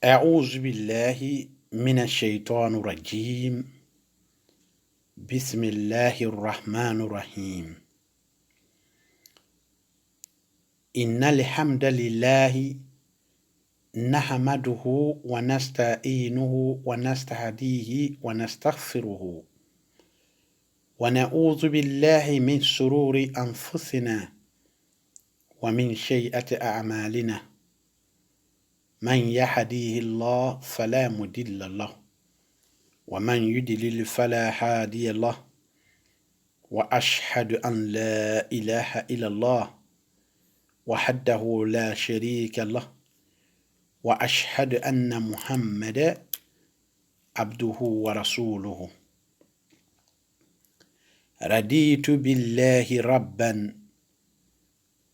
أعوذ بالله من الشيطان الرجيم. بسم الله الرحمن الرحيم. إن الحمد لله نحمده ونستعينه ونستهديه ونستغفره ونعوذ بالله من شرور أنفسنا ومن سيئات أعمالنا. من يهديه الله فلا مضل له ومن يضلل فلا هادي له وأشهد أن لا إله إلا الله وحده لا شريك له وأشهد أن محمدا عبده ورسوله. رضيت بالله ربا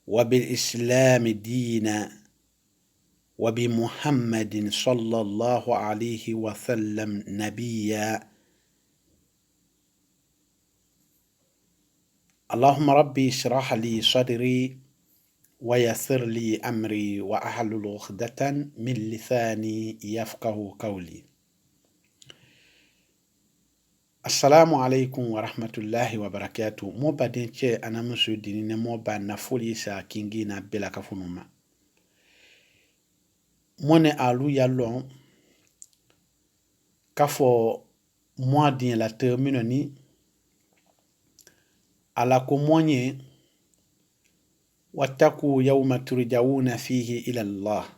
وبالإسلام دينا وبمحمد صلى الله عليه وسلم نبيا. اللهم ربي اشرح لي صدري ويسر لي أمري وأحلل عقدة من لساني يفقه قولي. السلام عليكم ورحمة الله وبركاته. مو بعدين شيء أنا مسودين نمو بعد نفولي ساكينجي نبلا كفنوما mone alu ya lon kafo moi din la termino ni ala ko monye wataku yawma turjauna fihi ila Allah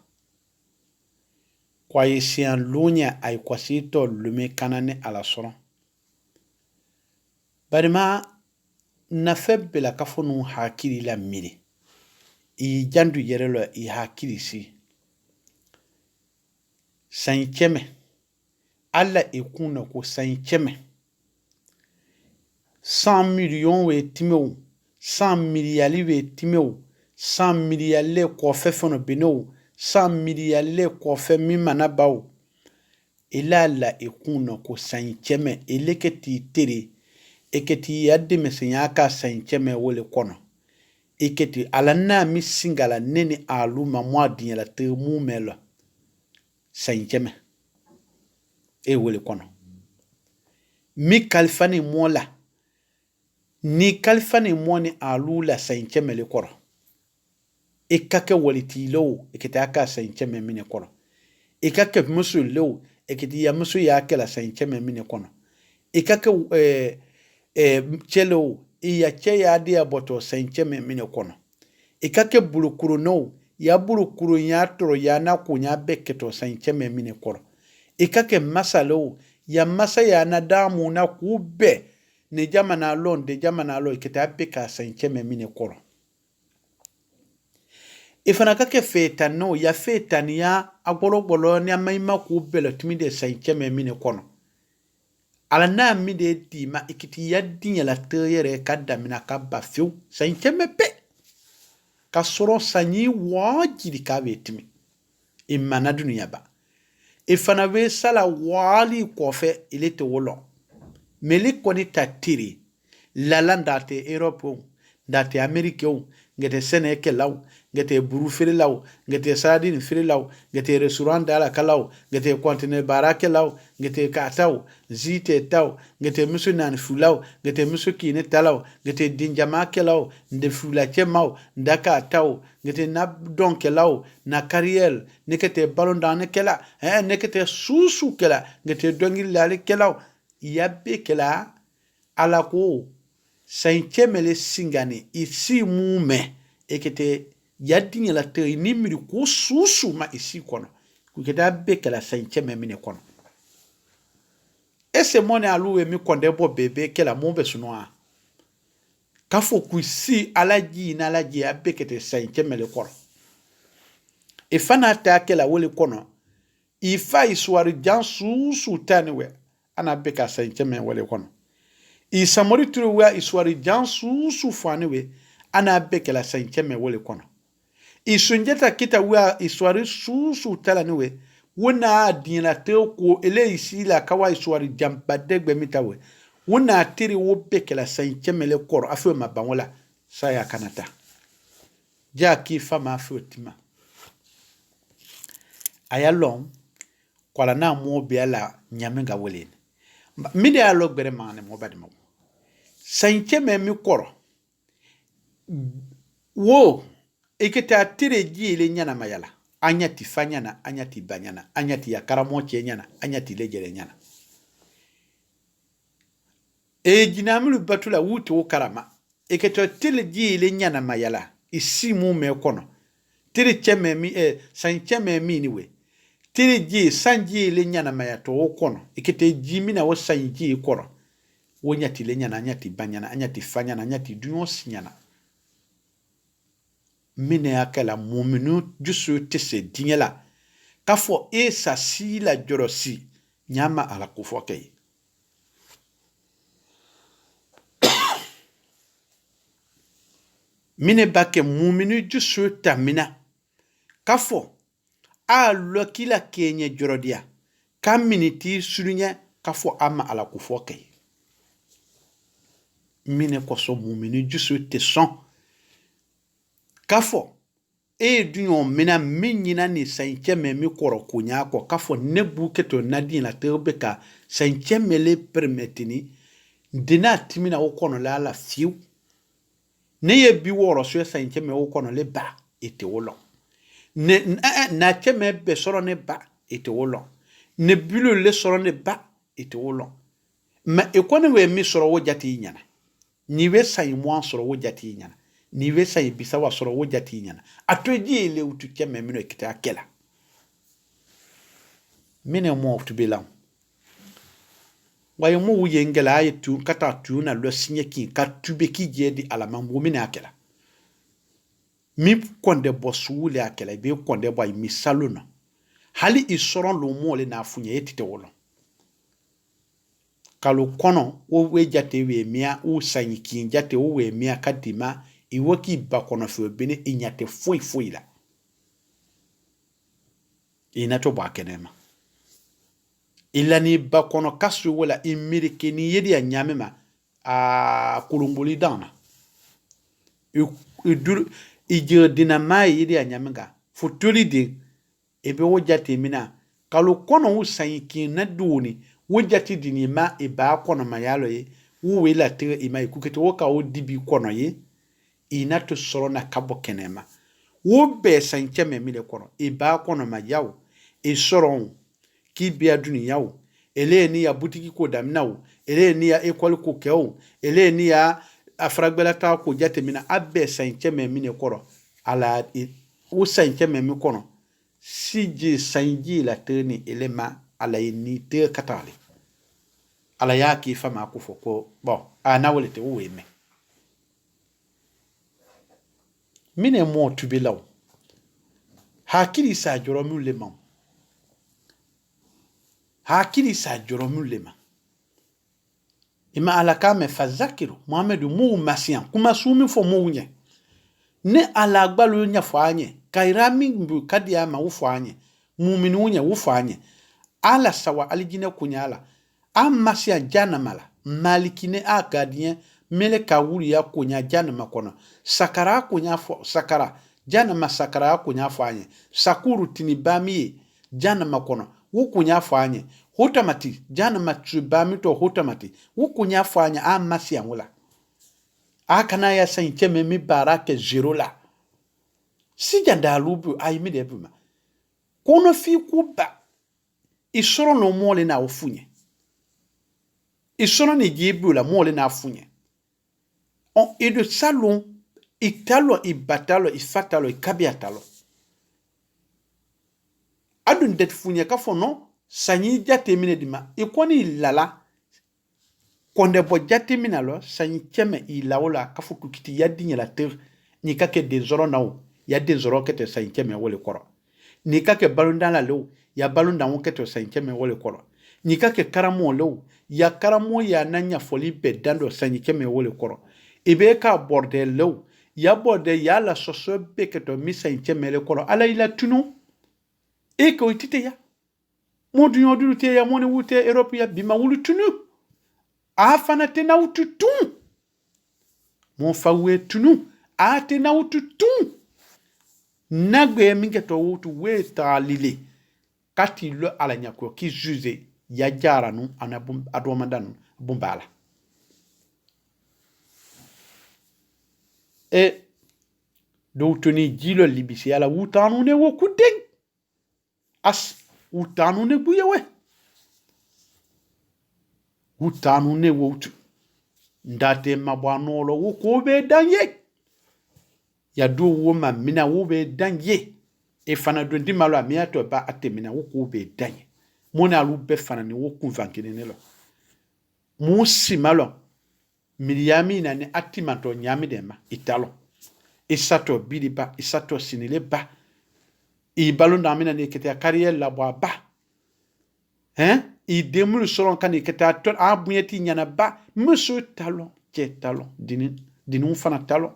kwa yisian lunya ay kwasito lume kanane ala soron barima na febbela kafonu hakili la mire I jandu yerelo I hakili si sancheme alla ikuna ko sancheme 100 millions we timeo 100 milliali we timeo 100 milliale ko fefono bino 100 milliale ko fe mimana bawo ilala ikuna ko sancheme eleketi tere eketi yadde mesenyaka sancheme wole kono eketi alanna mi singala nene aluma mwadi la te mumelo sancheme wole kono mi kalfani mola ni kalfani moni alula sancheme le koro ikake waliti lo ikitaka sancheme mine koro ikake musu lo ikiti ya musu yake la sancheme mine kono ikake chelo iya cheya dia boto sancheme mine kono ikake bulukuru no ya bulukuru ya toro ya na kunya beketo sancheme mine koro ikake masalo ya masa ya na damu na kube ne jamana lon de jamana lo ikita beka sancheme mine koro ifana kake fetan no ya fetan ya agbolobolo ni amaima kube lo timide sancheme mine kono ala na mi de di ma ikiti ya dinya la tere kada mina kaba fiu sancheme pe ka soro sanyi wajiri ka betimi imana dunya ba ifana we sala wali kofe ilete wolo meli koni tatiri lalanda te Europe date Amerique ngete Sénégal law ngete buru fili law ngete sardine fili law ngete restaurant dala kalaw ngete conteneur barake law ngete kataw zite taw ngete musu nan fulaw ngete musu kine talaw ngete dinjama kelaw nde fula chemaw ndaka taw ngete na donke law na carrière nekete ballon dans kela nekete susu kela ngete dongil lale kelaw yabbe kela ala ko sanchemele singani isi mume ekete yadinya la te nimiri ko susu ma isi kono kuketa bekela sancheme mine kono ese mone aluwe mi konde bo bebe kela mombe sunoa kafo kuisi alaji na alaji abekete sanchemele kono ifana ta kela wole kono ifa iswari jan susu tanwe ana beka sancheme wole kono isamori turuwa iswari jan susu faniwe ana bekela sancheme wole kono isunjeta kita wa iswari susu talaniwe wona dina te ko ele isila kawa iswari jambadegbe mitawe wona tiri wo bekela sancheme le koro afi mabangola saya kanata jaki fama fotima ayalon kwala na mo biala nyamenga welen mi de alo gbere mane mo badi mo sanche me mi koro wo eketa tire jile nyana mayala anyati fanyana anyati banyana anyati yakara moche nyana anyati lejere nyana e jinamilu batula wuti wo karama eketa tire jile nyana mayala isi mu me kono tire cheme mi sanche me mi niwe tiri ji sanji le nyana maya to kono ikete jimina wo sanji kono wo nyati le nyana nyati banyana nyati fanyana nyati dunyo sinyana mine akala muminu jusu tese dinyela kafo sa si la jorosi nyama ala kufoke mine bake muminu jusu tamina kafo a lokila kenye jorodia kaminiti sulunya kafo ama ala kufoke mine koso mumini jusu te son kafo dunyo mina minyina ni sanche me koro kunya ko kafo nebu keto nadin la tebeka sanche mele permetini dina timina okono la fiu ne ye bi woro so sanche me okono le ba ete wolo na cheme be soro ne ba ete wolo ne bulo le soro ne ba ete wolo ma ekone we mi soro wo jati nyana ni we sai mo soro wo jati nyana ni we sai bisa wa soro wo jati nyana atoji le utu cheme mino ekita akela mine mo to bilam waye mo wuye ngela aye tu kata tu na lo sinye ki ka tube ki jedi ala mambo mine akela mi konde bosule akela be konde boy mi saluna hali isoron lo mo le na funye etite wolo kalu kono wo we jate we mia wo sanyi ki jate wo we mia kadima iwoki bakono fe bene inyate foi la inato ba kenema ilani bakono kasu wala imirike ni yedi anyamema a kulumbuli dana idur ije dinamai yedi anyamenga futuli di ebe wo jate mina kalu kono wo sanyi ki na duni wo jate dini ma eba kono mayalo ye wo we la tere ima ikuketo wo ka wo dibi kono ye inato soro na kabo kenema wo be sanche me mile kono eba kono mayawo soro ki bia duni yawo ele ni ya butiki ko damnawo ele ni ya ekwal ko kewo ele ni ya afragbela ta ko jate mina abbe sanche me mine kono ala wo sanche me mi kono siji sanji la teni elema ala ni te katale ala yaki fama ko foko bon anawlete wo weme mine mo tubilaw hakili sa joromu lema hakili sa joromu lema ima alaka me fazakiru muhammadu mu masian kuma sumi fo mu nye ne ala gbalu nya fanye kairami mbu kadia ma ufanye muminu nya ufanye ala sawa alijine kunyala amasia jana mala malikine agadien mele kawuri ya kunya jana makono sakara kunya fo sakara jana masakara kunya fanye sakuru tinibami jana makono wukunya fanye hutamati jana matribami to hutamati wukunya fanye amasia wula akana ya sanche mi barake jirola si janda lubu ayimi de buma kono fi kuba isoro no mole na ofunye isoro ni jibu la mole na afunye on edo salon italo ibatalo ifatalo ikabiatalo adun det funye ka fono sanyi jate mine dima ikoni lala konde bo jate minalo sanyi cheme ilaola ka fuku kiti yadinya la ter ni kake de zoro nawo ya de zoro kete sanyi cheme wole koro ni kake balunda la lo ya balunda won kete sanyi cheme wole koro ni kake karamo lo ya karamo ya nanya foli be dando sanyi cheme wole koro ibe ka bordel lo ya borde ya la soso be keto mi sanyi cheme le koro ala ila tunu e ko itite ya modu yodu te ya moni wute Europe ya bima wulu tunu afana te na ututu mon fawe tunu a te na ututu nagwe minge to wutu we ta lile kati lo ala nyako ki juze ya jara nu ana adomandanu bumbala e do toni jilo libisi ala wutanu ne wo kuden as wutanu ne buyewe wutanu ne wo tu ndate mabwano lo wo ko be danye ya do wo ma mina wo be danye e fana do ndi malo amia to ba atemina wo ko be danye mona lu be fana ni wo convaincre ne lo mu si malo miliyami na ne atimato nyami dema italo isato bidiba isato sinile ba i balon damina ne kete carrière la boa ba i demul solon kan kete ton abunyeti nyana ba muso talo ke talo dinu fana talo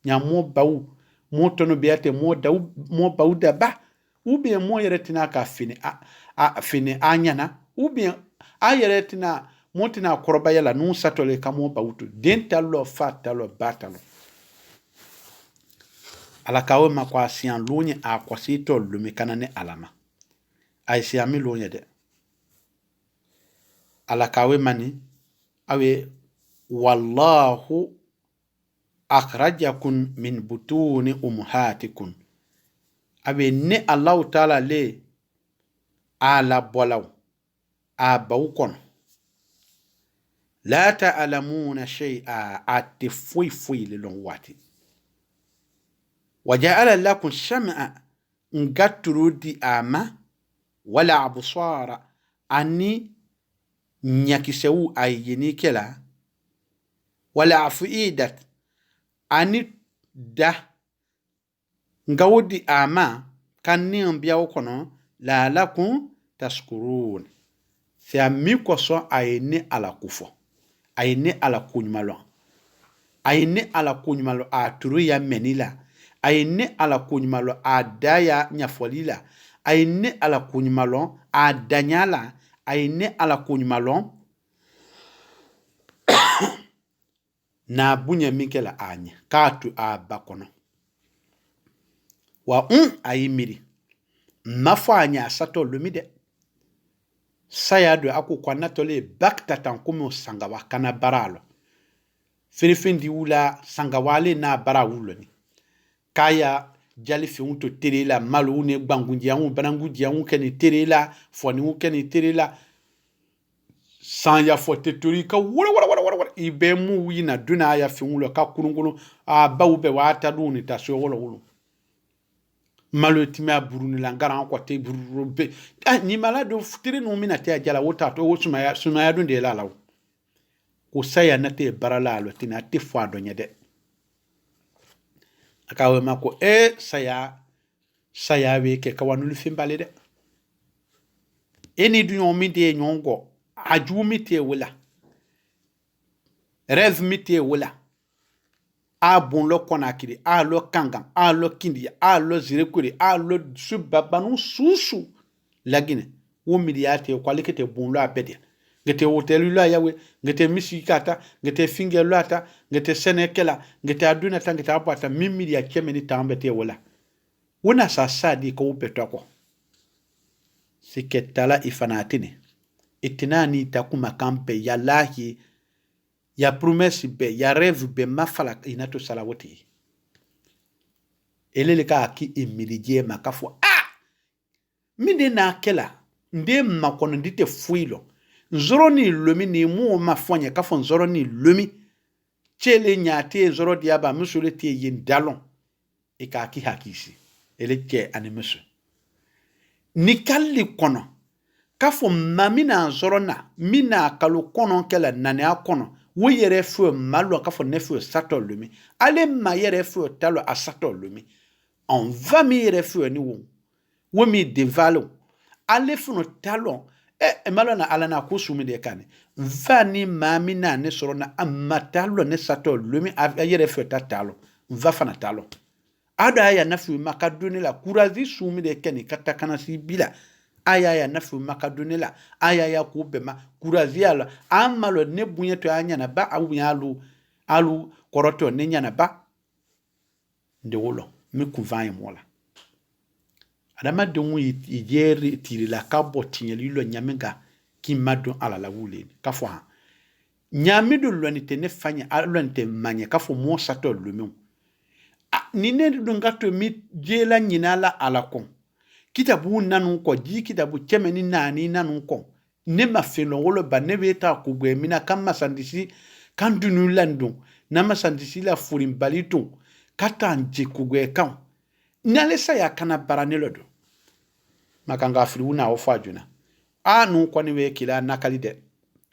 nya mo bawu mo tono biate mo daw mo bawu da ba ou bien mo yeretina ka fini a fini anyana ou bien a yeretina mo tina koroba yala nu satole ka mo bawutu den talo fa talo batalo ala kawe makwa sian lunye a kwasito lumikana ne alama ay siami lunye de ala kawe mani awe wallahu akhrajakum min butuni ummahatikum awe ne Allah taala le ala bolaw a bawkon la ta'lamuna shay'a atifui lilon wati وجعل لكم السمع نغترودي اما ولا ابصار اني نيكسو ايني كلا ولا عفيدة اني دا ngawdi ama kanni ambiawo kono la lakum tashkurun fi amiko so ayni ala kufo ayni ala kunyumalo a turu ya menila ayne ala kunyumalo adaya nyafolila ayne ala kunyumalo adanyala ayne ala kunyumalo na bunya mikela anya katu abakono wa ayimiri mafanya sato lumide sayado akukwa natole bakta tankumo sangawa kana baralo firifindi wula sangawale na bara wuloni kaya jali fiunto terela malu ne bangunjiangu banangujiangu keni terela foni keni terela sanya fote turika wala ibe mu wina duna ya fiunlo ka kurungulu a bawbe wata duni ta so wala malu timia buruni langara ko te burube ni malado futire no mina te ajala wota to sumaya dunde la law ko saya na te barala lo tina te fado nyede akawe mako saya we ke kawanul fimbale de eni du nyomi de nyongo ajumi te wala rev mi te wala a bon lo konakiri a lo kangan a lo kindi a lo zirekuri a lo subabanu susu lagine wo miliate ko lekete bon lo abede ngete hotelu la yawe ngete misikata ngete finge lata ngete senekela ngete aduna tangeta apata mimili ya kemeni tambete wala wona sasadi ko upetoko siketala ifanatini itinani takuma kampe ya lahi ya promesse be ya rêve be mafala inato salawoti elele ka aki imilijie makafo minde na kela nde makono ndite fuilo nzoro ni lomi ni mu mafonye kafo nzoro ni lomi chele nyate nzoro diaba musule tie yin dalon e ka aki hakisi eleke animusu nikali kono kafo mamina nzoro na mina kalu kono kela nane akono wo yere fu malo kafo nefu sato lomi ale ma yere fu talo a sato lomi on va mi yere fu ni wo mi devalo ale fu no talo malo na ala na kusumi de kane vani mamina ne soro na amatalo ne sato lomi yere fu talo va fana talo ada ya nafu makaduni la kurazi sumi de kane katakana si bila aya ya nafu makaduni la aya ya kubema kurazi ala amalo ne bunye to anya na ba awunya alu koroto ne nya na ba nde wolo mi kuvanye mola adama dengu yeri tiri la kabo tinyeli lo nyamenga ki madu ala la wule ka fo ha nyamidu lo ni tene fanya lo ni te manye ka fo mo sato lo mi ni ne do ngato mi jela nyina ala kon kitabu nanu ko ji kitabu chemeni nani nanu ko ne ma felo wolo ba ne beta ku gwe mina kama sandisi kan dunu landu na ma sandisi la furim balitu kata anje ku gwe kan nyale sa ya kana baranelo do makanga afriuna ofajuna anu ko ni we kila nakalide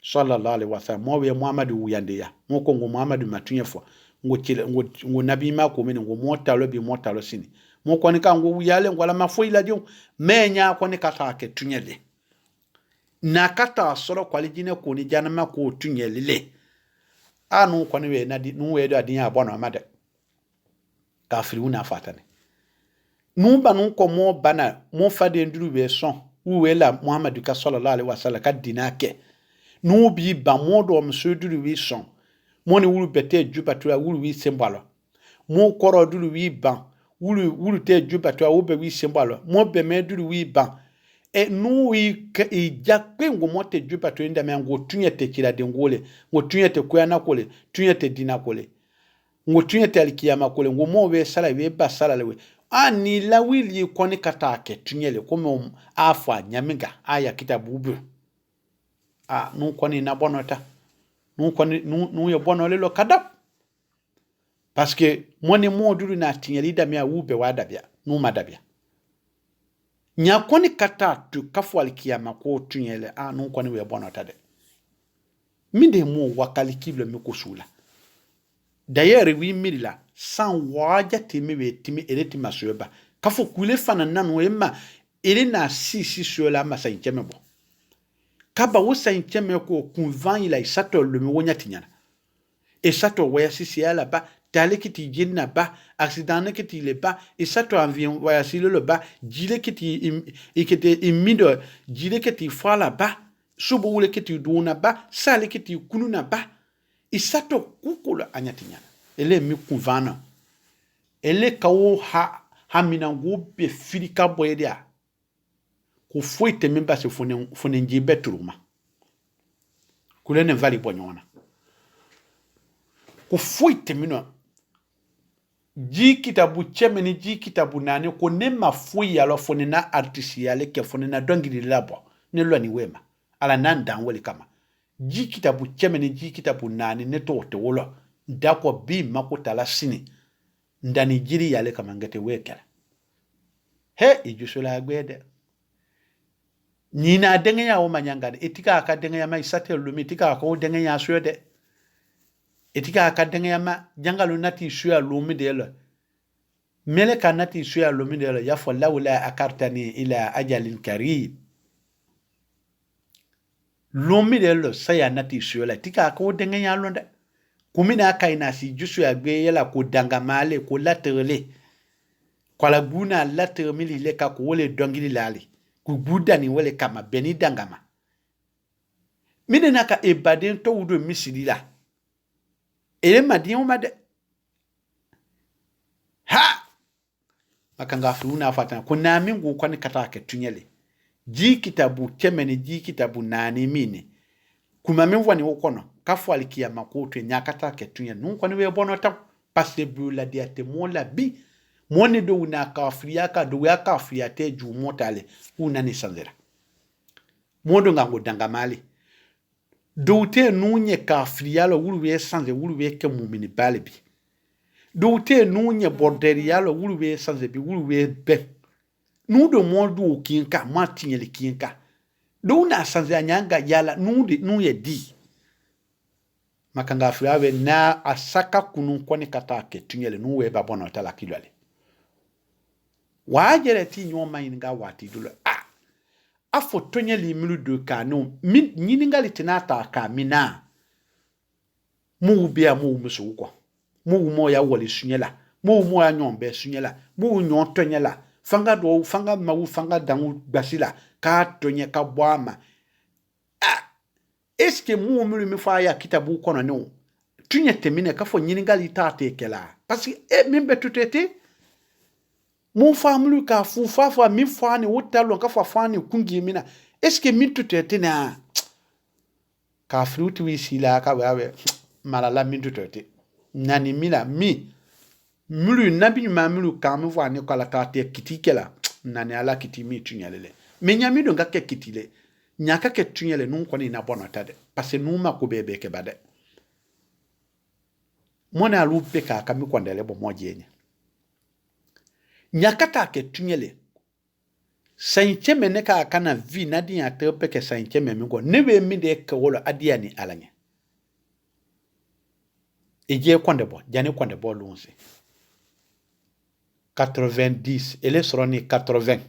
sallallahu alaihi wasallam mo we muhammadu wuyande ya mo ko ngo muhammadu matunye fo ngo nabi ma ko men ngo motalo bi motalo sini mo ko ni ka ngo wuyale ngo la mafoi la dio menya ko ni kata ke tunyele na kata soro kwali jine ko ni janama ko tunyele le anu ko ni we na di nu we do adinya bono amade ka afriuna fatane numba nun ko mo bana mo fade nduru be son uwe la muhammadu ka sallallahu alaihi wasallam ka dinake nu bi ba mo do mso duru wi son mo ni wulu bete jubatura wulu wi sembalo mo koro duru wi ban wulu te jubatura wo be wi sembalo mo be me duru wi ban nu wi jakpe ngo mo te jubatura nda me ngo tunye te kila de ngole ngo tunye te kuyana kole tunye te dina kole ngo tunye te alkiyama kole ngo mo we sala we ba sala lewe ani la wili koni katake tunyele kome afa nyaminga aya kitabu bu nu koni na bonota nu koni nu yo bono lelo kadap parce que moni modulu na tinyeli da mia ube wadabia nu madabia nya koni katatu kafwali kiyama ko tunyele nu koni we bonota de minde mo wakali kiblo mi kusula d'ailleurs wi mirila san waja timi we timi ereti masoba kafo kule fana nanu ema ele na sisi sola masa incheme bo kaba wosa incheme ko kunvan ila isato le mi wonya tinyana e sato waya sisi ala ba tale kiti jinna ba accident kiti le ba e sato environ waya silo le ba jile kiti ikete imido jile kiti fala ba subo wule kiti duna ba sale kiti kununa ba isato kukula anyatinyana ele mi kunvana ele kawo ha minango be filika boyedia ko foite memba se fone njibe turuma kule ne vali bonyona ko foite mino ji kitabu chemeni ji kitabu nane ko ne mafui alo fone na artisiale ke fone na dongiri labo ne lo ni wema ala nanda wele kama ji kitabu chemeni ji kitabu nane ne to wolo dako bi makutala sini ndani jiri yale kama ngete wekela he ijusula agwede nina denge ya o manyangane etika aka denge ya ma isate lumi etika aka o denge ya suede etika aka denge ya ma jangalu nati suya lumi delo mele kanati suya lumi delo ya fa lawla akartani ila ajalin karim lumi delo saya nati suya etika aka o denge ya londa kumina kaina si jusu ya gbe yela ko dangamale ko laterele kwa la guna laterele le ka ko wole dongili lali ku buda ni wole kama beni dangama mine naka ebaden to wudo misilila ele madien umade ha makanga funa fatan kuna mingu kwani katake tunyele ji kitabu chemene ji kitabu nani mine kuma minwa ni wokono kafo alikia makoto nyakata ketunya nunko ni we bonota passe bula diate mo la bi moni do una kafria ka do ya kafria te ju motale una ni sanzera modo ngango dangamali do te nunye kafria lo wulu we sanze wulu we ke mumini balebi do te nunye borderia lo wulu we sanze bi wulu we be nudo modo kinka matinye le kinka do na sanze anyanga yala nuye di makanga firawe na asaka kunu kwani katake tunyele nuwe babona tala kilwale wajere ti nyoma inga wati dulo afo tunyele milu do kanu nyininga litinata ka mina mu bia mu musuko mu mo ya wole sunyela mu mo ya nyombe sunyela mu nyon tunyela fanga mawu fanga dangu basila ka tonye ka bwama est-ce que mu mi fa ya kitabu kono no tunye temine ka fo nyininga li tate kela parce que mimbe tutete mon famulu ka fu fa mi fani wotalo ka fa fani kungi mina est-ce que min tutete na ka fruit wi sila ka wawe malala min tutete nani mila mi mulu nabi ma mulu ka mi fani kala ka te kitikela nani ala kitimi tunyalele me nyami do ngake kitile nyaka ke tunyele nun koni na bonota de parce que nous ma ko bebe ke bade mona lupe ka kami kwandele bo mojenya nyaka ta ke tunyele sainche mene ka kana vi na di ya te pe ke sainche meme go ne be mi de ke wolo adia ni alanye eje kwande bo jani kwande bo lunse 90 ele soroni 80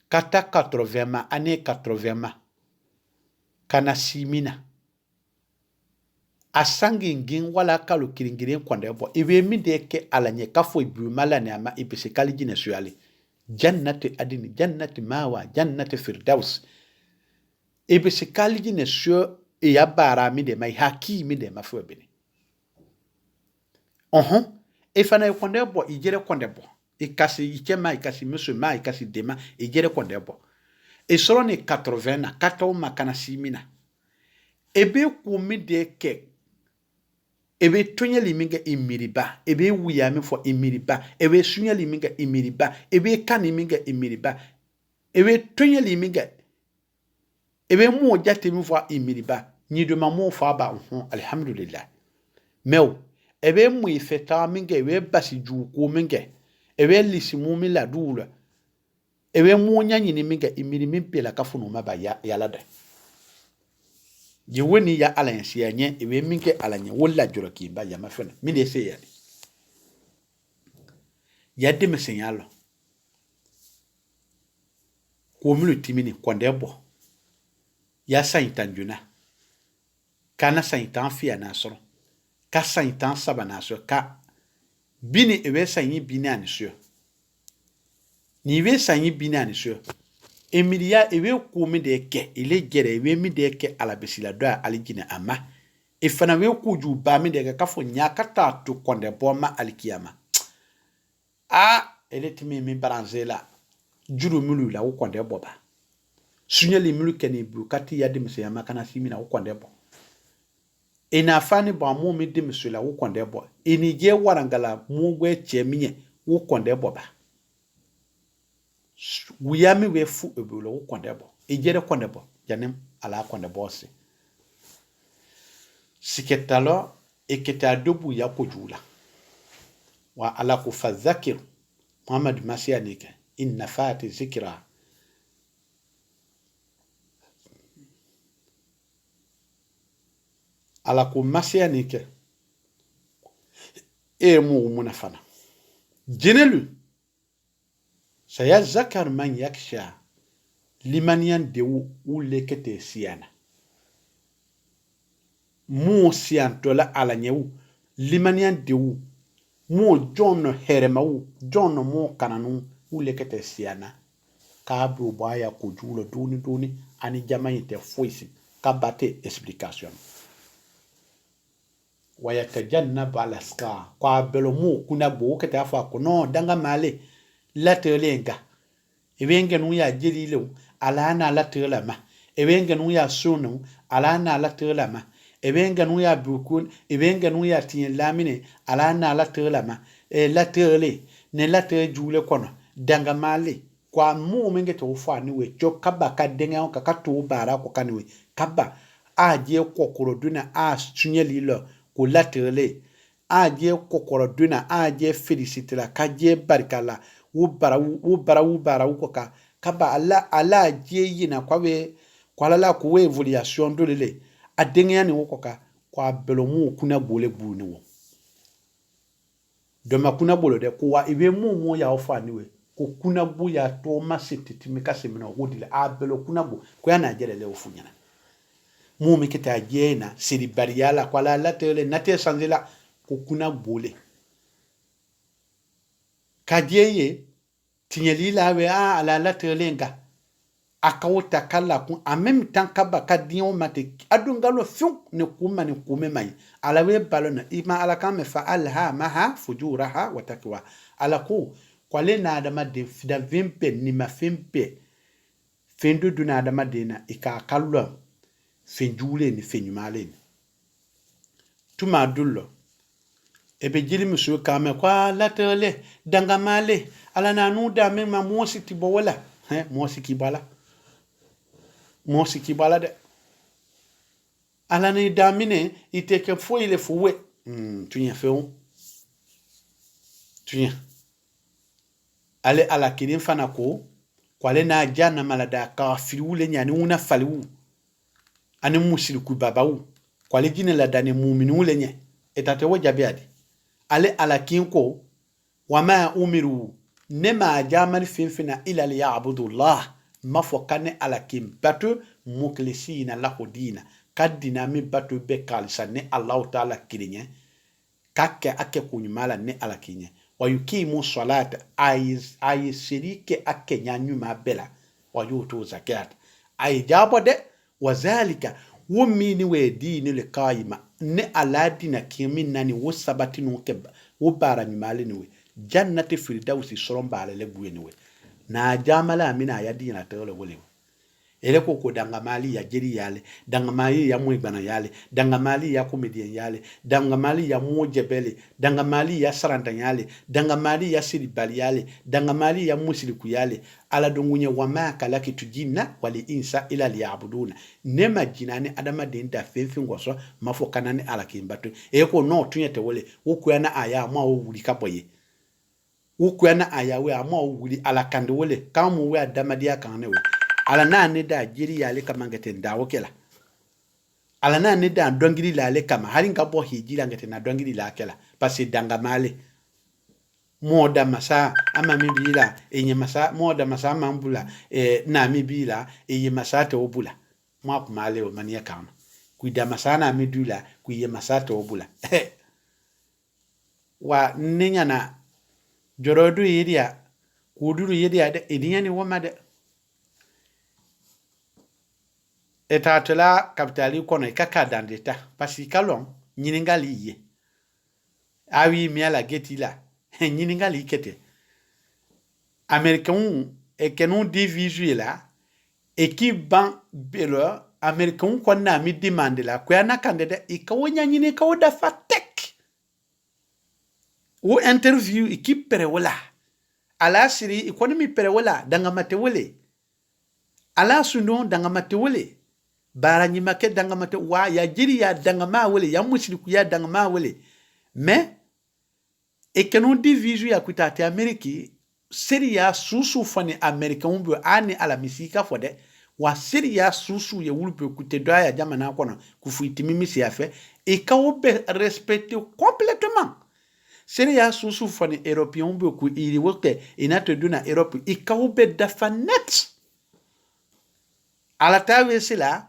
kata 80 ma ane 80 ma kana simina asangi ngin wala kalu kiringirin kwande bo ibe mi de ke alanye kafo ibu mala ne ama ibise kaliji ne suyali jannati adini jannati mawa jannati firdaus ibise kaliji ne suyo ya bara mi de mai haki mi de mafo bini ifana kwande bo ijere kwande bo ikasi ichema ikasi musuma ikasi dema ijere kwande bo soro ni 80 na kato makana simina ebe kumi de ke ebe tonya liminga imiriba ebe wuyami fo imiriba ebe sunya liminga imiriba ebe kaniminga imiriba ebe tonya liminga ebe mo jate mi fo imiriba ni de mamo fo ba alhamdulillah mew ebe mo ifeta minga ebe basi ju ko minga ebe lisimu mi la dula ebe mo nyanyi ni minga imirimi pela kafunu maba ya lada je woni ya alliance ya nye ebe minke alanye wolla juro ki ba ya mafena mi de se ya de mesenyalo ko mulu timini konde bo ya saintanjuna kana saintan fi anasoro ka saintan sabanaso ka bini ebe sainyi bini anisyo ni we sainyi bini anisyo emilia ewe kumi de ke ile gere ewe mi de ke alabesila do alijina ama ifana we kuju ba mi de ka fo nyaka ta to konde boma alikiyama ele timi mi baranzela juru mulu la wo konde boba sunyeli mulu keni bu kati ya dimse ya makana simina wo konde bo ina fani ba mu mi dimse la wo konde bo ini je warangala mu gwe chemiye wo konde boba wuyami we fu ebulo wo konde bo ejere konde bo janem ala konde bo se siketalo eketa dobu ya kujula wa ala ku fadhakir Muhammad Masianike inna fati zikra ala ku Masianike mu munafana jenelu sayazakar man yaksha limanian dewu ulekete siana mu siantola ala nyewu limanian dewu mu John heremawu John mu kananu ulekete siana kabru baya kujulo duni ani jamayite foisi kabate explication wayatajannab alaska kwa belo mu kuna bo kete afa ko no danga male latelenga ebenge nu ya jelile ala na latela ma ebenge nu ya sunu ala na latela ma ebenge nu ya bukun ebenge nu ya tin lamine ala na latela ma latele ne latel jule kono danga male kwa mu menge to fa ni we jo kaba ka denga ka to bara ko kanwe kaba aje kokoro duna a sunyeli lo ko latele aje kokoro duna aje felicite la kaje barkala wu bara ukoka kaba ala je yina kwawe kwalala ku we evaluation dolele adengya ni ukoka kwa belomu kuna bole buni wo doma kuna bolo de kwa ibe mu ya ofani we ko kuna bu ya to masititi mikasemina wodile abelo kuna bu ko yana jere le ofunyana mu mikita jena siri bariala kwala la tele nate sanzela ko kuna bole kadieye tinyeli lawe ala la telenga akawota kala kun en même temps kaba kadion mate adungalo fiu ne kuma ne kume mai ala we balona ima ala kame fa alha maha fujuraha wa takwa ala ku kwale na adama de fida vimpe ni mafimpe fendu duna adama de na ika kallo fenjule ni fenyumale ni tuma dullo ebe jiri musu kame kwa latele dangamale ala na nu da me ma mosi ti bowala mosi kibala de ala ni damine iteke fo ile fuwe tunya feon tunya ale ala kidin fana ko kwale na jana malada ka firiwule nyani una faliwu ani musiliku babawu kwale jine la dane mu'minu lenye etate wo jabiadi ale ala kinko wama umiru nema jamal finfina ila liya'budullah mafokane ala kin batu muklisina lahu dina kadina mi batu be kalsa ne Allah ta'ala kirinye kakke ake kunyumala ne ala kinye wa yukimu salata ay sirike ake nyanyuma bela wa yutu zakat ay jabode wazalika wumini we dini le kayima ne aladina kimi nani wo sabati no ke wo bara nyumale ni we jannati firdausi soron bale le buye ni we na jamala amina ya dina tole wole ele ko dangamali ya jeri yale dangamali ya muibana yale dangamali ya comedian yale dangamali ya mojebele dangamali ya saranta yale dangamali ya siribali yale dangamali ya musiliku yale ala dongunye wama kalaki tujina wali insa ila liyabuduna nema jinani adama denda fenfin goso mafo kanani ala kimbatu ko no tunyete wole ukuyana aya ma o wuli kaboye ukuyana aya we ama o wuli ala kande wole kamu we adama dia kanne we ala na ne da jiri yale kama ngete ndawo kela ala na ne da dongiri lale kama harin ka bo hijira ngete na dongiri la kela pasi dangamale moda masa ama mibila enye masa moda masa mambula na mibila enye masa te obula mwa kumale o mania kama kuida masa na midula kuye masa te obula wa ninya na jorodu yiria kuduru yiria de edinyani womade etatela kapitali kono kaka dandeta pasi kalon nyiningali ye awi miala getila nyiningali kete americain ekenu divisu la ekiban belo americain konna mi demande la ko yana kandida ikawonya nyini kawoda fatek wo interview ikipere wala ala siri ikoni mi pere wala dangamate wole ala sundo dangamate wole bara nyimake dangamate wa ya jiri ya dangama wole ya musiliku ya dangama wole mais ekenu divisu ya kutate ameriki siri ya susu fani amerika umbu ani ala misika fode wa siri ya susu ya wulpe kutedoa ya jamana kona kufuitimi misi ya fe ikawobe respecte complètement siri ya susu fani européen umbu ku iri woke inato duna Europe ikawobe dafanet ala tawe sila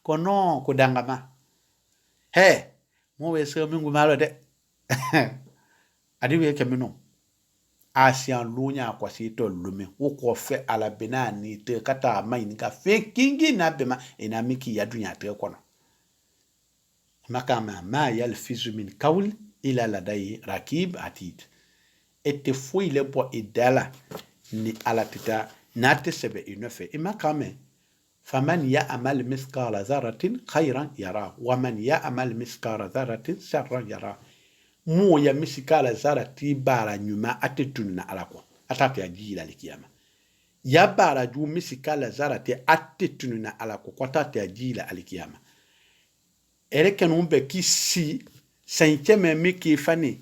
kono kudangama mo wese mingu malo de adiwe kemino asian lunya kwa sito lume uko fe ala benani te kata maini ka fe kingi na bema ina miki ya dunya te kono makama ma yalfizu min kawl ila ladai rakib atid ete foi le po idala ni ala tita nate sebe inofe imakame faman ya'mal mithqala dharratin khayran yara wa man ya'mal mithqala dharratin sharran yara mo ya misikala zarati bara nyuma atetuna alako atatu ya jila likiyama ya bara ju misikala zarati atetuna alako kwatatu ya jila alikiyama ereken umbe kisi sainteme miki fani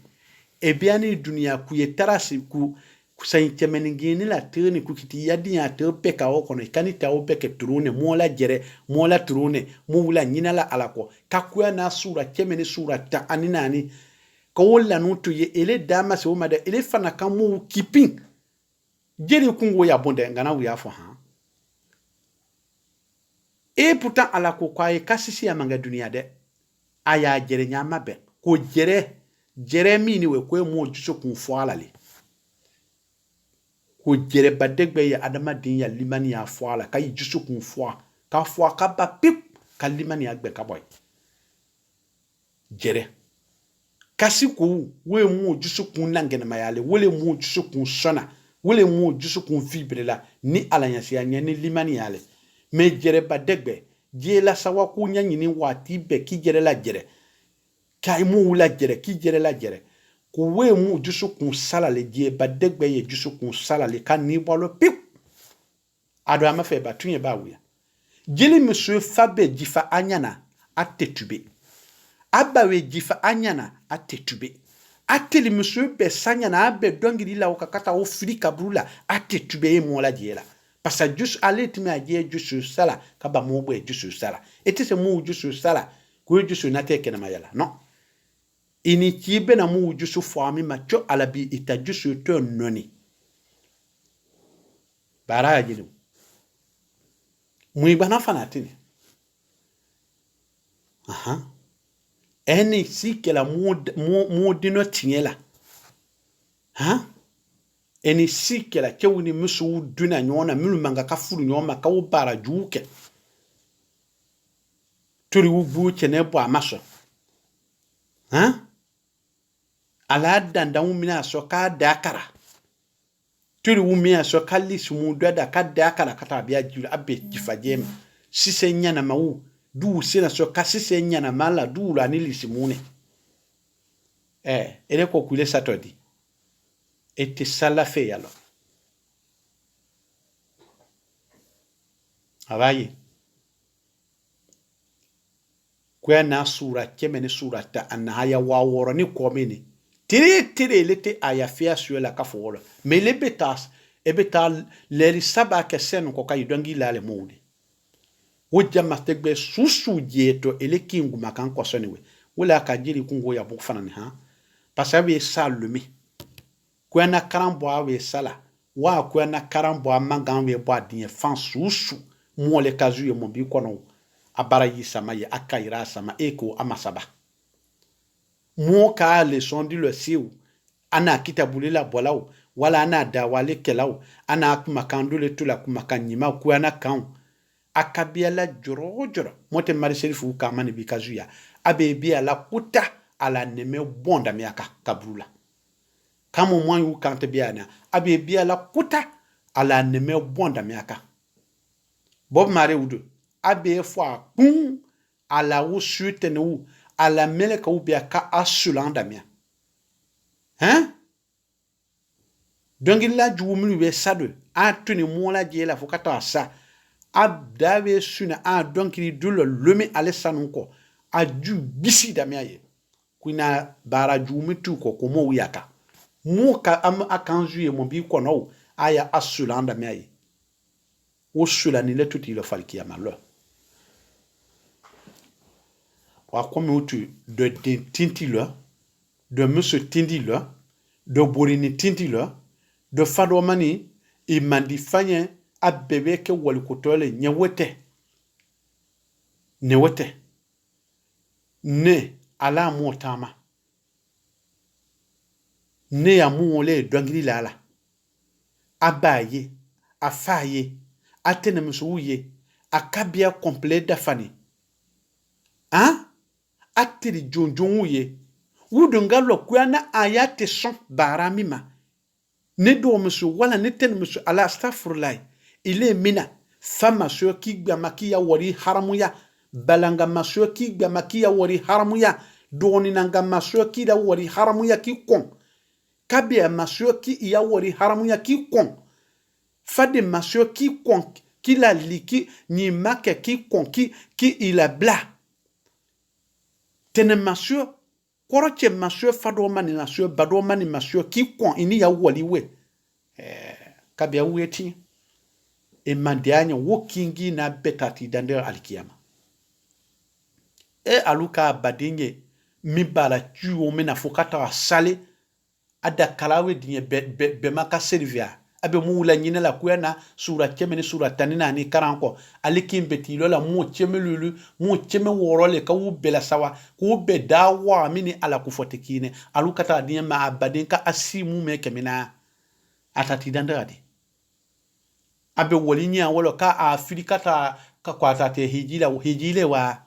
ebiani dunia kuyetarasi ku sainteme ngini la teni kukiti yadi ya tepe ka okono ikani ta opeke turune mola jere mola turune mula nyina la alako kakuya na sura kemeni sura ta aninani kawla nutu ye ele dama se umada ele fana kamu kiping jeri kungo ya bonde ngana wu ya fo ha e pourtant ala ko kwaye kasisi ya manga dunia de aya jere nyama be ko jere mini we ko mo juso kun fo alale ko jere badegbe ya adama din ya limani ya fo ala kay juso kun fo ka fo ka ba pip ka limani ya gbe ka boy jere kasiku we mu jusu kun langena mayale wele mu jusu kun sona wele mu jusu kun vibre la ni alliance ya ni limani yale me jere ba degbe je la sawa ku nyanyini wati be ki jere la jere kai mu la jere ki jere la jere ku we mu jusu kun sala le je ba degbe ye jusu kun sala le kan ni bolo pip ado ama fe ba tunye ba wuya jeli monsieur fabe jifa anyana atetube abawe jifa anyana atetube ateli monsieur be sanyana abe dongiri la okakata o frika brula atetube e mola diela parce que juste aller timi aje juste sala kaba mo bo juste sala etese mo juste sala ko juste na teke na mayala non ini tibe na mo juste fami macho alabi ita juste to noni bara jinu mui bana fanatini aha eni si que la mo dino tiela ha eni si que la kewuni musu duna nyona mulumanga ka furu nyoma ka wo bara juke turi wu buche ne bo amaso ha ala danda umina so ka dakara turi wu mi aso kalli sumu dada ka dakara kata biya jula abe jifajem sise nyana mawu du sina so kasise nyana mala du la ni lisimune ele ko kule satodi ete sala fe yalo abaye kwa na sura kemene sura ta anaya waworo ni komini tire lete aya fia sur la kafolo mais les betas e betal leri saba ke sen ko kay dongi lale mudi wujja mastegbe susu jeto ele kingu makan ko soniwe wala ka jiri kungo ya bu fanani ha pasabe salumi ko na karambo awe sala wa ko na karambo amangan we bo adin fan susu mo le kazu ye mo bi kono abara yi sama ye akaira sama eko amasaba mo ka le sondi le siu ana kitabuli la bolao wala ana dawale kelao ana kumakandu le tula kumakanyima ku ana kan akabia la joro mote mari serifu ka mani bi kazuya abe bia la kuta ala neme bonda miaka kabrula kamo mwan yu kante biana abe bia la kuta ala neme bonda miaka bob mare udu abe fo pum ala wo suite no ala meleka ubia ka asulanda mia hein donc il la juumlu be sadu a tuni mola jela fo kata sa abdawe suna a donc il dulo lumi alesanu ko a ju bisi da miaye kuna bara juumi tu ko mo wiyaka mo ka am akanju e mo bi ko no aya asulanda miaye o sula ni le tuti le falki amalo wa comme utu de tinti là de monsieur tindi là de borini tindi là de fado mani i mandi fanye abebe ke wal kotole nyewete newete ne ala motama ne ya muole dongili lala abaye afaye atene musuye akabia complet dafani hein atiri jonjonye wudungalo kuana ayate son baramima ne do musu wala ne ten musu ala astaghfirullah ile mina fama so ki gbamaki ya wori haramuya balanga maso ki gbamaki ya wori haramuya doni nanga maso ki da wori haramuya ki kon kabia maso ki ya wori haramuya ki kon fade maso ki kon ki la liki ni make ki kon ki ila bla tene maso koroche maso fado mani maso bado mani maso ki kon ini ya woli we kabia weti e mandianya wokingi na betati dande alikiyama e aluka badinye mibala tuo mena fokata sale ada kalawe dinye be maka servia abe muula nyine la kuena sura chemene sura tanina ni karanko alikim betilo la mu chemelulu mu cheme worole ka u bela sawa ku be dawa mini ala kufotekine alukata dinye ma abadinka asimu me kemina atati dandadi abe wolinya wolo ka Afrika ta ka kwata te hijile wa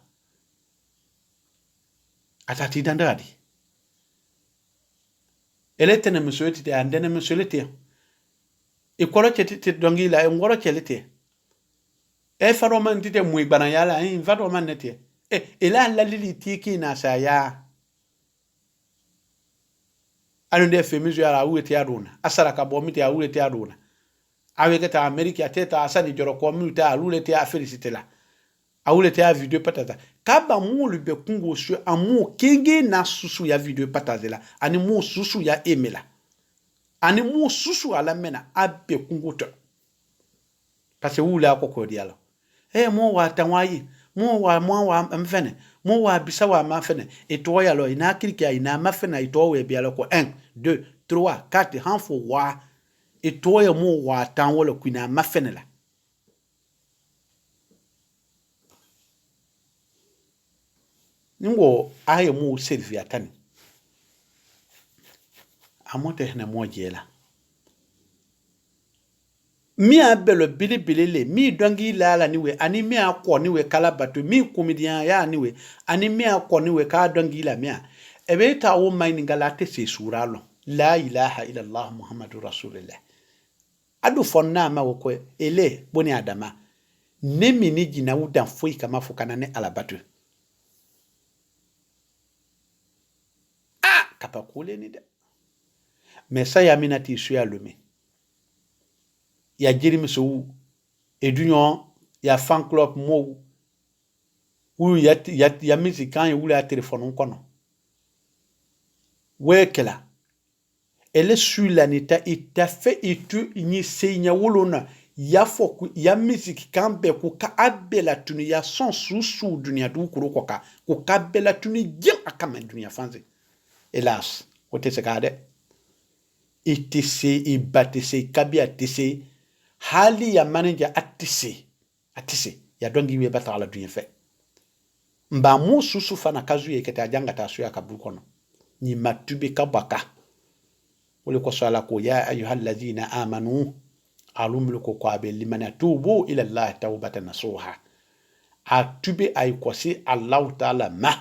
atati dandadi elete ne musolete te andene musolete e kolo te dongi la ngoro chelete e faro man tite mui bana yala in faro man nete e la lili tiki na saya anu de femizu yala uete aduna asara ka bomite ya uete aduna avec ta Amérique ateta asani joro ko muta alulete a féliciter la awulete a video patata kaba mu lube kungo su amu kenge na susu ya video patata la ani mu susu ya emela ani mu susu ala mena abe kungo to parce que wula ko ko dialo mo wa tanwayi mo wa mfene mo wa bisa wa mafene eto ya lo ina kiriki ina mafene eto we bialo ko 1 2 3 4 hanfo wa eto ya mo wa tan wala kuna mafene la ngo aye mo selfie atani amote na mo jela mi abelo bili le mi dongi lala niwe ani mi akọ niwe kala batu mi comedian ya niwe ani mi akọ niwe ka dongi la mia ebe ta wo mai ngalate se suralo la ilaha illa allah muhammadur rasulullah adu fonna ma wo ko ele boni adama ne mi ni jina wudan foi kama fukana ne alabatu kapa kule ni de mesa ya minati su ya lumi ya jiri miso edunyo ya fan club mo wu ya musican ya wula telephone kono wekela ele su la nita ita fe itu ni senya wolona ya foku ya music kambe ku ka abela tuni ya son susu dunia du kuro koka ku ka bela tuni jim akama dunia fanze hélas wote se kade itise ibatise kabia tise hali ya manager atise ya dongi we bata ala dunia fe mba mu susu fana kazu ye kete ajanga ta suya kabul kono ni matube kabaka wole ko sala ko ya ayuhal ladina amanu alumlu ko kwabe limana tubu ila allah tawbatan nasuha atube ay kosi allah taala ma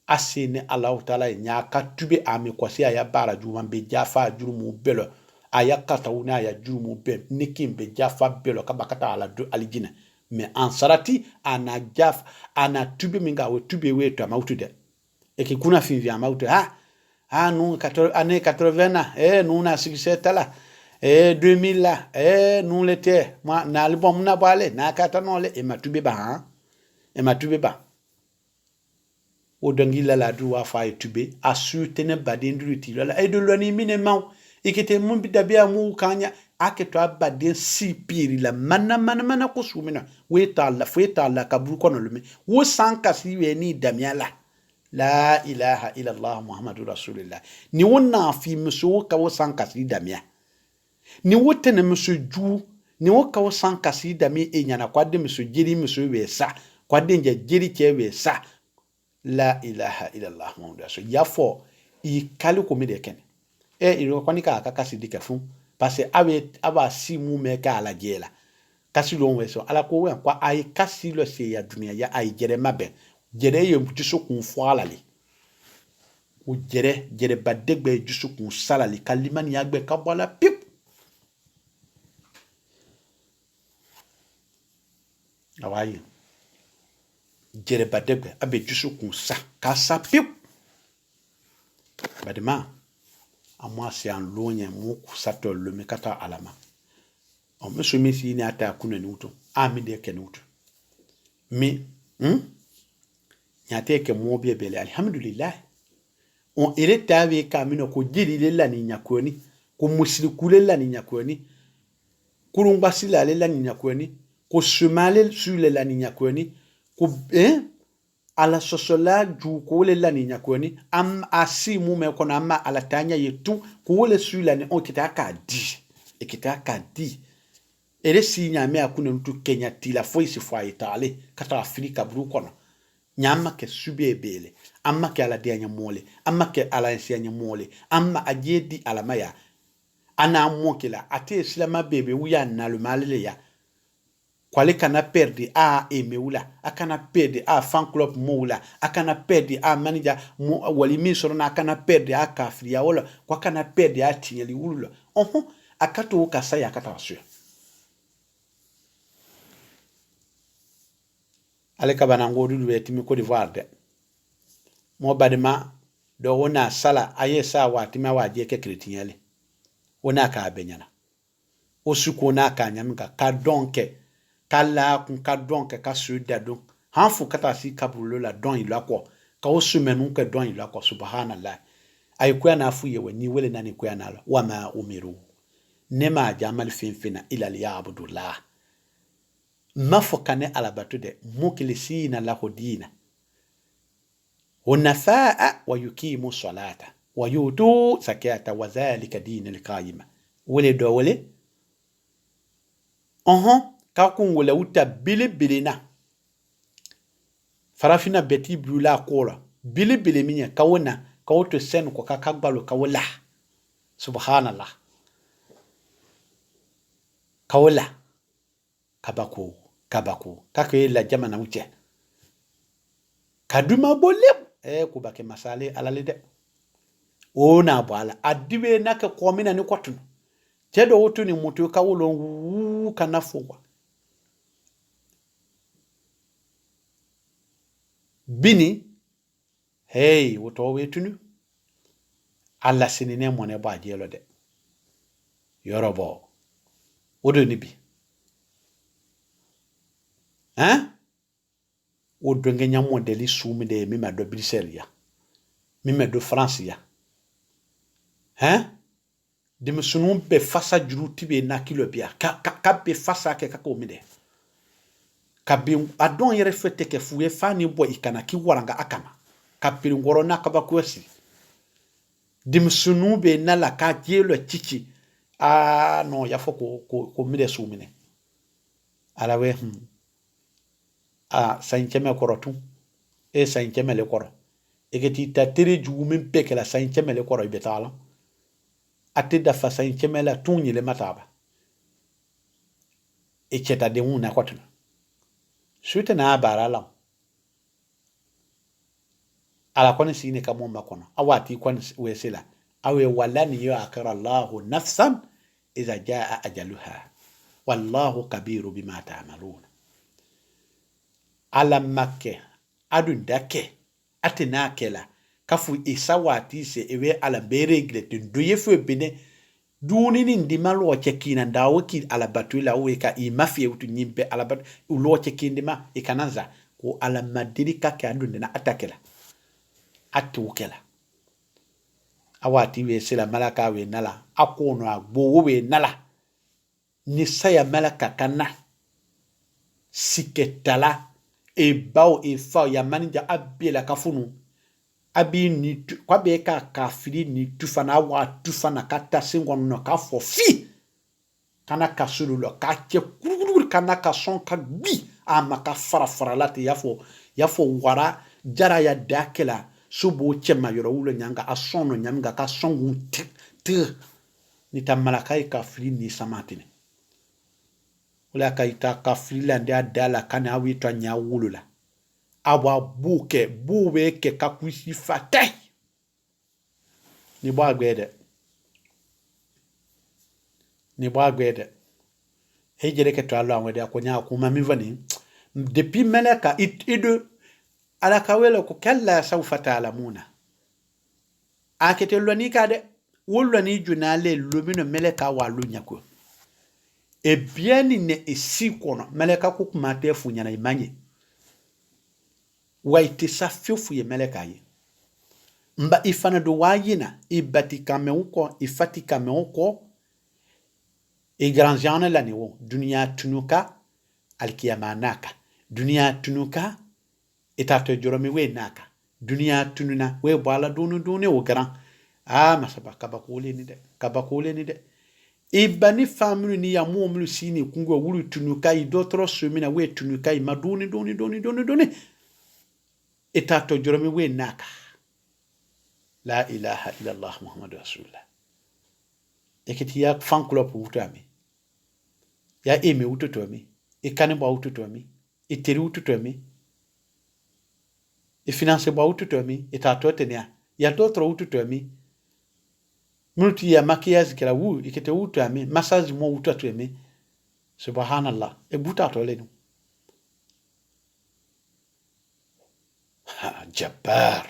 asine allah taala nya ka tube ami kosi aya bara juma be jafa jurumu belo aya kata una aya jurumu be nikim be jafa belo kabakata ala do alijina me ansarati ana jaf ana tube minga we tube we to mautude e ki kuna fin via mautu nous 80 nous na 67 là 2000 là nous l'été moi na album na balé na kata non le e matube ba o dangi la du wa fa tube asu tene badin druti la e de loni minimum ikete mun bidabia mu kanya aketo abade si piri la mana ko sumina we tala kaburu kono lume wo sanka si we ni damiala la ilaha illa allah muhammadur rasulullah ni wona fi muso ka wo sanka si damia ni wote ne muso ju ni wo ka wo sanka si dami e nyana kwade muso jiri muso we sa kwade nje jiri che we sa la ilaha illa allah muhammadur rasul ya fo i kali ko mi de ken iro kwani ka kasi dike fun parce aba si mu me ka ala jela kasi lo we so ala ko we kwa ai kasi lo se ya dunia ya ai jere mabe jere ye jusu kun foala li o jere badegbe jusu kun salali kalimani yagbe ka bola pip awayi jere badegbe abe jusu kun sa ka sa pip badema amwa si an lonya mu sato le mekata alama o meso mi si ni ata kuna ni uto ami de ke ni uto mi nyate ke mo be bele alhamdulillah on ere tawe ka mino ko jiri le la ni nyakoni ko musliku le la ni nyakoni kurumba sila le la ni nyakoni ko sumale su le la ni nyakoni ko ala sosola ju ko le la ni nyakoni am asi mu me kona ma ala tanya yetu ko le su la ni on kitaka di ere si nyame akuna ntu Kenya tila foisi fo itale kata Afrika bru kono nyama ke sube bele amma ke ala dia nyamole amma ke ala ensia nyamole amma ajedi ala maya ana mokela ate islama bebe wuya na lumale ya kwale kana perde a emeula akana perde a fan club moula akana perde a manager wali misoro na akana perde a kafri ya wala kwa kana perde a tinyeli wula akato kasa ya kata wasu ale kabana ngodu be timi Côte d'Ivoire de mo badima do wona sala aye sa wati ma waje ke chrétienle wona ka benyana osuko na ka nyamga ka donke kala kun ka donke ka suda don hanfu kata si kabulo la don ilo akọ ka osumenu ke don ilo akọ subhanallah ay kuya na fu yewe ni wele nani kuya na la wa ma umiru nema jamal finfina ila liyabudullah mafokane alabatu de mukilisina lahu dina hunafaa wa yukimu salata wa yutu zakata wa dhalika dina alqayima wele do wele ka kun wala uta bili na farafina beti blula kola bili minya kawona kawoto sen ko ka kagbalo kawala subhanallah kawala kabako kake la jamana uche kaduma bolle kubake masale alalide ona bala adibe naka komina ni kwatun tedo wotu ni mutu kawolo kana fogwa bini hey woto wetunu alla sinine mone ba jelo de yorobo wodo ni bi wodo ngenya modeli sumi de mi ma do Bruxelles ya mi ma do France ya de sunu be fasa juruti be na kilo bia ka be fasa ke ka ko mi de kabi adon yere fete ke fuye fani bo ikana ki waranga akama kapiri ngoro na kaba kwesi dimsunu be na la ka jelo chichi no ya foko ko mide sumine ala we sankeme korotu sankeme le koro egeti ta tere juumin pekela sankeme le koro ibetala atida fa sankeme la tunyi le mataba cheta de una kwatuna suite na barala ala kwani sine kama makono awati kwani wesela awe walani yu'akhir Allahu nafsan idha jaa ajaluha wallahu kabiru bima ta'malun ala makke adun dake atina kela kafu isawati se ewe ala beregle tunduye fu bene duni ni ndima lo chekina ndawo ki ala batula weka imafie utu nyimpe ala bat ulo chekindima ikananza ko ala madirika ka adun na atakela atukela awati we sila malaka we nala akono agbo we nala ni saya malaka kana siketala e bawo e fa ya manager abela kafunu abi ni kwa be ka kafiri ni tufana wa tufana kata singon no ka fo fi kana kasulu lo ka che kururu kana ka son ka bi ama ka fara lati yafo wara jara ya dakela subo chema yoro wulo nyanga asono nyanga ka songu te ni tamalakai kafiri ni samatine ula kaita kafiri la ndia dala kana awitwa nya wulula abwa buwe ke kakwisi fatai ni bo agbede hejere ke to alo anwede akonya akuma mivani depuis meleka ido ala kawelo ko kalla sawfa ta'lamuna akete loni kade woloni junale lomino meleka wa lunyako e bien ne esikono meleka ko kuma te funya na imanye waite sa fiofu ye meleka yi mba ifana do wayina ibatika meuko ifatika meuko e granjana la niwo dunia tunuka alkiyama naka dunia tunuka itato joromi we naka dunia tununa we bala dunu o gran masaba kabakule ni de ibani family ni ya muomlu sini kungo wulu tunuka i dotro sumina we tunuka i maduni itato joromi we naka la ilaha illa allah muhammadu rasulullah ekiti ya fan club utami ya eme utotomi e kane ba ututo mi e teri ututo mi e finance ba ututo mi e ta to tenia ya to tro ututo mi multi ya maquillage kala wu e kete ututo mi massage mo ututo mi subhanallah e buta to le no jabbar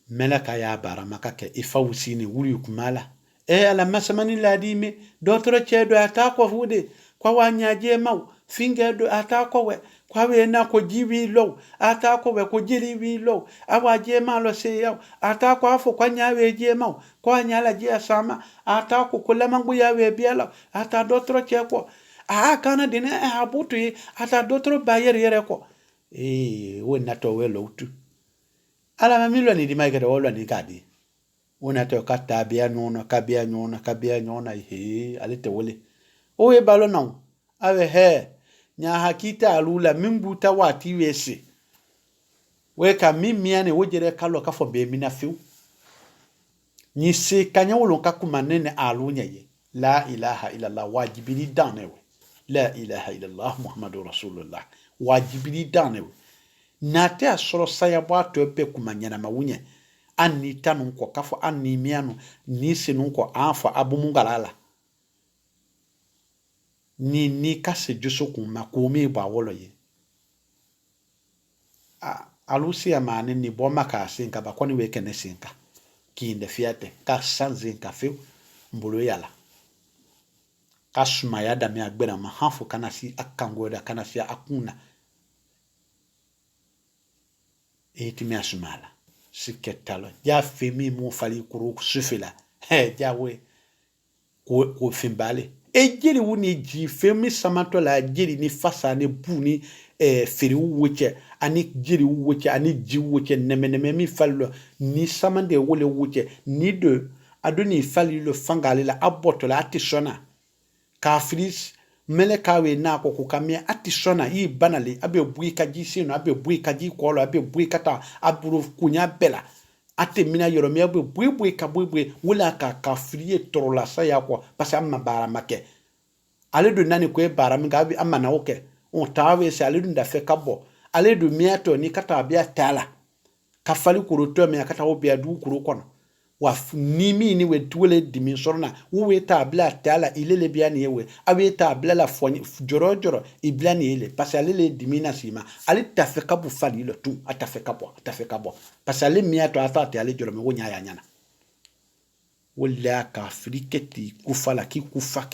melaka ya bara makake ifawsini wuri kumala ala masamani ladime dotoro chedo atako fude kwa wanyaje mau finge do atako we kwa we na ko jiwi low atako we ko jiri wi low awaje malo se yaw atako afo kwa nyawe je mau kwa nyala je sama atako kula mangu ya we biela ata dotoro cheko kana dine habutu ata dotoro bayer yere ko we nato we lowtu ala mamilo ni dimai kada wala ni kadi una to kata bia nyona kabia nyona he ale te wole o e balo non ave he nya hakita alula mimbuta wati wese we ka mimiane wojere kalo ka fo be mina fiu ni se kanya wolo ka kumanene alunya ye la ilaha illa allah wajibili danewe la ilaha illa allah muhammadur rasulullah wajibili danewe nate asoro saya bwato pe kumanyana mawunye anni tanu ko kafo anni mianu ni sinu ko afa abumungalala ni kase juso kuma kumi ba wolo ye alusi amane ni boma ka sinka ba koni weke ne sinka kinde fiate ka sanzinka fi mbulu yala kasuma ya da mi agbera ma hafu kanasi akangoda kanasi akuna etimi asumala siketalo ja femi mo fali kuru sufila ja we ko fimbale jeri woni ji femi samato la jeri ni fasa ni buni feri wuche ani jeri wuche ani ji wuche nemeneme mi fallo ni samande wole wuche ni de adoni fali le fangale la aboto la atisona kafris mele kawe na ko kukamia atisona yi banale abe buika ji sino abe buika ji kolo abe buika ta aburu kunya bela ate mina yoromia abe buika wala ka kafrie torola sa ya ko pasa amma bara make ale do nani ko e bara mi gabi amma na oke on tawe se ale do ndafe kabo ale do miato ni kata bia tala kafali kuroto mi akata obia du kuro kono wa nimi ni we tuwele dimensorna we tabla tala ilele biani yewe awe tabla la foni joro iblani ile parce ale le dimina sima ale tafeka bu fali le tout atafeka bo parce ale miato atate ale joro me wonya ya nyana wala ka friketi kufala ki kufa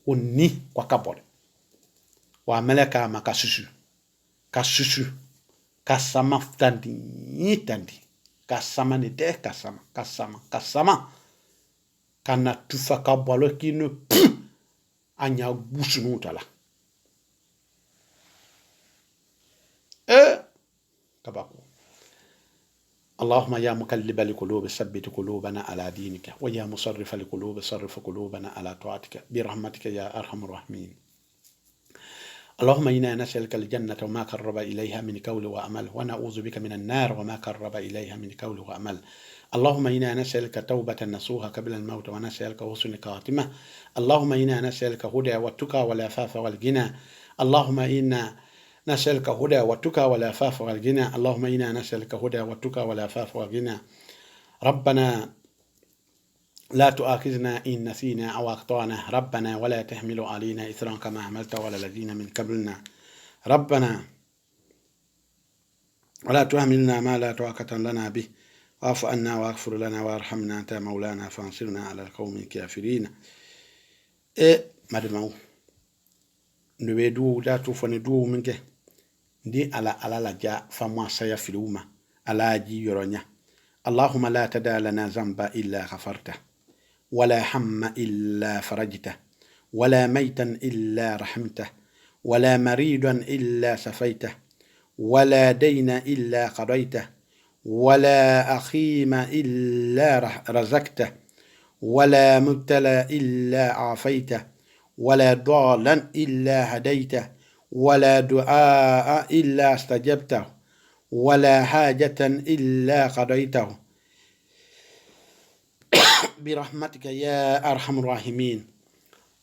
oni kwa kabole wa meleka makasusu kasusu kasama tandi kasama ni de kasama kana tufa kabalo kinu anya busunu tala kabako اللهم يا مقلب القلوب ثبت قلوبنا على دينك ويا مصرف القلوب صرف قلوبنا على طاعتك برحمتك يا أرحم الراحمين اللهم إنا نسألك الجنة وما قرب إليها من قول وعمل ونعوذ بك من النار وما قرب إليها من قول وعمل اللهم إنا نسألك توبة نصوحة قبل الموت ونسألك حسن خاتمة اللهم إنا نسألك هدى والتقى والعفاف والغنى اللهم إنا نسألك هدى والتقى والعفاف والغنى اللهم إنا نسألك هدى والتقى والعفاف والغنى ربنا لا تؤاخذنا إن نسينا أو أخطأنا ربنا ولا تحمل علينا إثرا كما حملته على الذين من قبلنا ربنا ولا تحملنا ما لا طاقة لنا به واعف عنا واغفر لنا وارحمنا أنت مولانا فانصرنا على القوم الكافرين مدمو نويدو لا توفن دو منك دي على لا جاء فما سيفلوما على جي يرونيا اللهم لا تدع لنا ذنبا إلا غفرته ولا هم إلا فرجته ولا ميتا إلا رحمته ولا مريضا إلا سفيته ولا دين إلا قضيته ولا أخيم إلا رزقته ولا مبتلى إلا عافيته ولا ضالا إلا هديته ولا دعاء إلا استجبته ولا حاجة إلا قضيته برحمتك يا أرحم الراحمين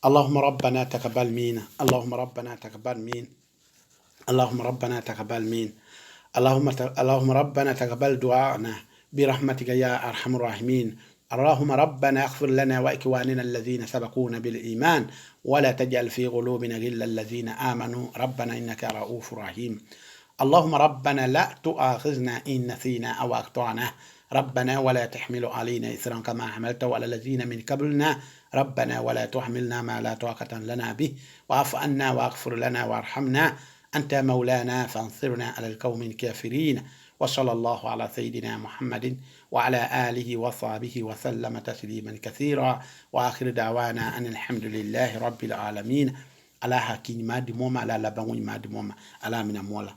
اللهم ربنا تقبل منا، اللهم ربنا تقبل منا، اللهم ربنا تقبل منا، اللهم ربنا تقبل دعاءنا برحمتك يا أرحم الراحمين. اللهم ربنا اغفر لنا وإخواننا الذين سبقونا بالإيمان ولا تجعل في قلوبنا غلا الذين آمنوا ربنا إنك رؤوف رحيم. اللهم ربنا لا تؤاخذنا إن نسينا أو أخطأنا ربنا ولا تحمل علينا إثرا كما حملته على الذين من قبلنا ربنا ولا تحملنا ما لا طاقة لنا به واعف عنا واغفر لنا وارحمنا أنت مولانا فانصرنا على القوم الكافرين. وصلى الله على سيدنا محمد وعلى آله وصحبه وسلم تسليما كثيرا وآخر دعوانا أن الحمد لله رب العالمين. على حكيم ما دموما على لبنوي ما دموما على من مولا.